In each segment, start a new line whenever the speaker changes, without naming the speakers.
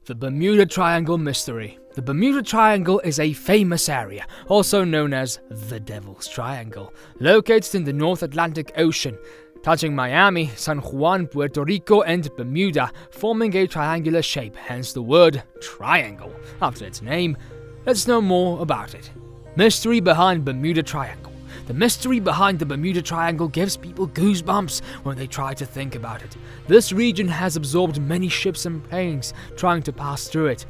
The Bermuda Triangle Mystery. The Bermuda Triangle is a famous area, also known as the Devil's Triangle, located in the North Atlantic Ocean, touching Miami, San Juan, Puerto Rico, and Bermuda, forming a triangular shape, hence the word triangle. After its name, let's know more about it. Mystery behind Bermuda Triangle. The mystery behind the Bermuda Triangle gives people goosebumps when they try to think about it. This region has absorbed many ships and planes trying to pass through it.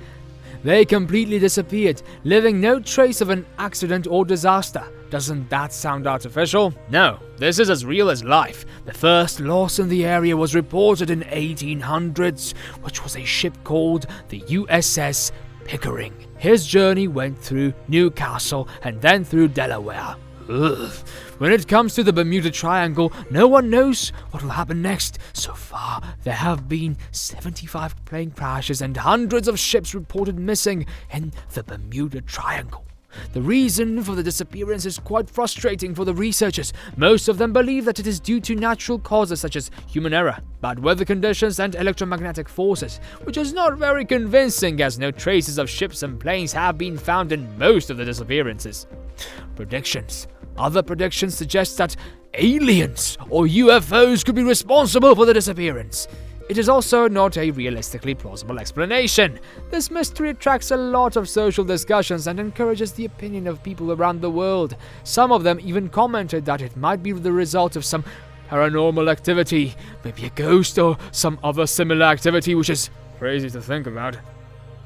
They completely disappeared, leaving no trace of an accident or disaster. Doesn't that sound artificial? No, this is as real as life. The first loss in the area was reported in 1800s, which was a ship called the USS Pickering. His journey went through Newcastle and then through Delaware. Ugh. When it comes to the Bermuda Triangle, no one knows what will happen next. So far, there have been 75 plane crashes and hundreds of ships reported missing in the Bermuda Triangle. The reason for the disappearance is quite frustrating for the researchers. Most of them believe that it is due to natural causes such as human error, bad weather conditions, and electromagnetic forces, which is not very convincing as no traces of ships and planes have been found in most of the disappearances. Predictions. Other predictions suggest that aliens or UFOs could be responsible for the disappearance. It is also not a realistically plausible explanation. This mystery attracts a lot of social discussions and encourages the opinion of people around the world. Some of them even commented that it might be the result of some paranormal activity, maybe a ghost or some other similar activity, which is crazy to think about.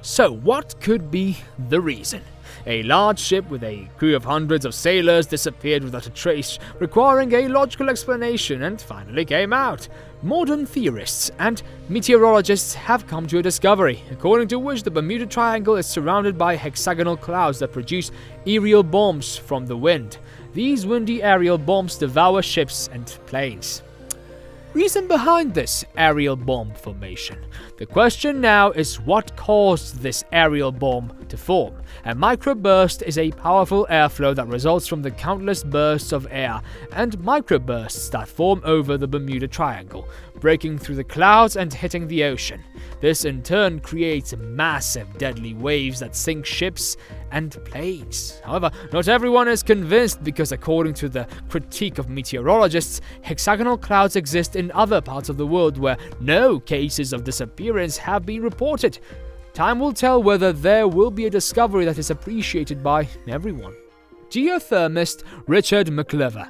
So what could be the reason? A large ship with a crew of hundreds of sailors disappeared without a trace, requiring a logical explanation, and finally came out. Modern theorists and meteorologists have come to a discovery, according to which the Bermuda Triangle is surrounded by hexagonal clouds that produce aerial bombs from the wind. These windy aerial bombs devour ships and planes. Reason behind this aerial bomb formation. The question now is what caused this aerial bomb to form. A microburst is a powerful airflow that results from the countless bursts of air and microbursts that form over the Bermuda Triangle, breaking through the clouds and hitting the ocean. This in turn creates massive deadly waves that sink ships and planes. However, not everyone is convinced because according to the critique of meteorologists, hexagonal clouds exist in other parts of the world where no cases of disappearance have been reported. Time will tell whether there will be a discovery that is appreciated by everyone. Geothermist Richard McLever.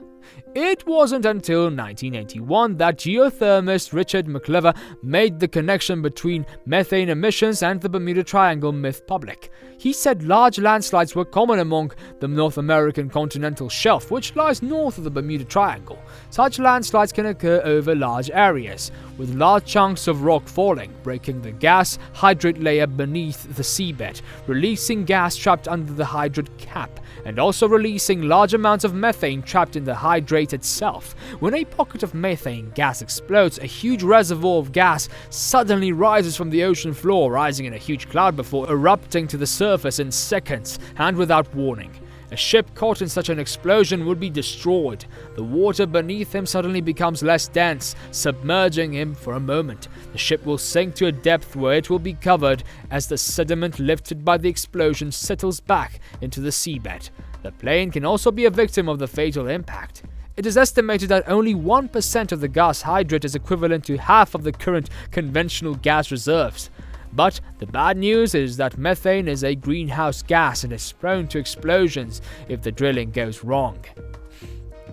It wasn't until 1981 that geothermist Richard McLever made the connection between methane emissions and the Bermuda Triangle myth public. He said large landslides were common among the North American continental shelf, which lies north of the Bermuda Triangle. Such landslides can occur over large areas, with large chunks of rock falling, breaking the gas hydrate layer beneath the seabed, releasing gas trapped under the hydrate cap, and also releasing large amounts of methane trapped in the hydrate itself. When a pocket of methane gas explodes, a huge reservoir of gas suddenly rises from the ocean floor, rising in a huge cloud before erupting to the surface in seconds and without warning. A ship caught in such an explosion would be destroyed. The water beneath him suddenly becomes less dense, submerging him for a moment. The ship will sink to a depth where it will be covered as the sediment lifted by the explosion settles back into the seabed. The plane can also be a victim of the fatal impact. It is estimated that only 1% of the gas hydrate is equivalent to half of the current conventional gas reserves. But the bad news is that methane is a greenhouse gas and is prone to explosions if the drilling goes wrong.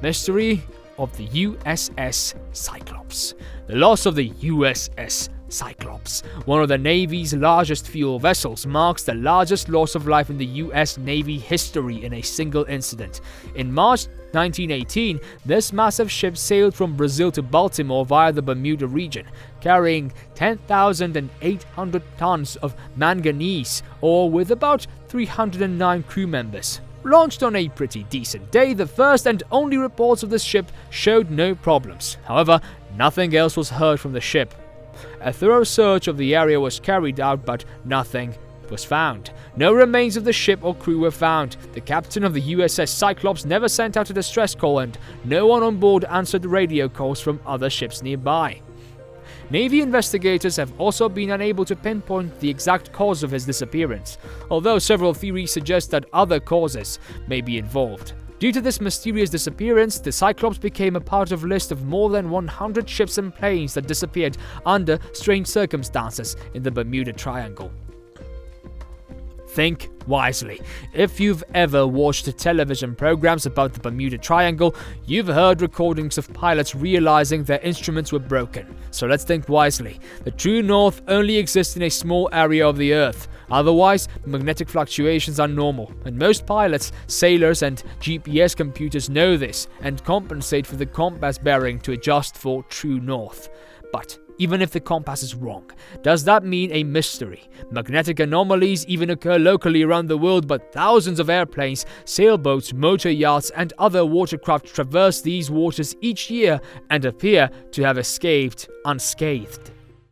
Mystery of the USS Cyclops. The loss of the USS Cyclops, one of the Navy's largest fuel vessels, marks the largest loss of life in the US Navy history in a single incident. In March 1918, this massive ship sailed from Brazil to Baltimore via the Bermuda region, carrying 10,800 tons of manganese ore with about 309 crew members. Launched on a pretty decent day, the first and only reports of the ship showed no problems. However, nothing else was heard from the ship. A thorough search of the area was carried out, but nothing was found. No remains of the ship or crew were found. The captain of the USS Cyclops never sent out a distress call, and no one on board answered radio calls from other ships nearby. Navy investigators have also been unable to pinpoint the exact cause of his disappearance, although several theories suggest that other causes may be involved. Due to this mysterious disappearance, the Cyclops became a part of a list of more than 100 ships and planes that disappeared under strange circumstances in the Bermuda Triangle. Think wisely. If you've ever watched television programs about the Bermuda Triangle, you've heard recordings of pilots realizing their instruments were broken. So let's think wisely. The true north only exists in a small area of the Earth. Otherwise, magnetic fluctuations are normal, and most pilots, sailors, and GPS computers know this and compensate for the compass bearing to adjust for true north. But even if the compass is wrong, does that mean a mystery? Magnetic anomalies even occur locally around the world, but thousands of airplanes, sailboats, motor yachts, and other watercraft traverse these waters each year and appear to have escaped unscathed.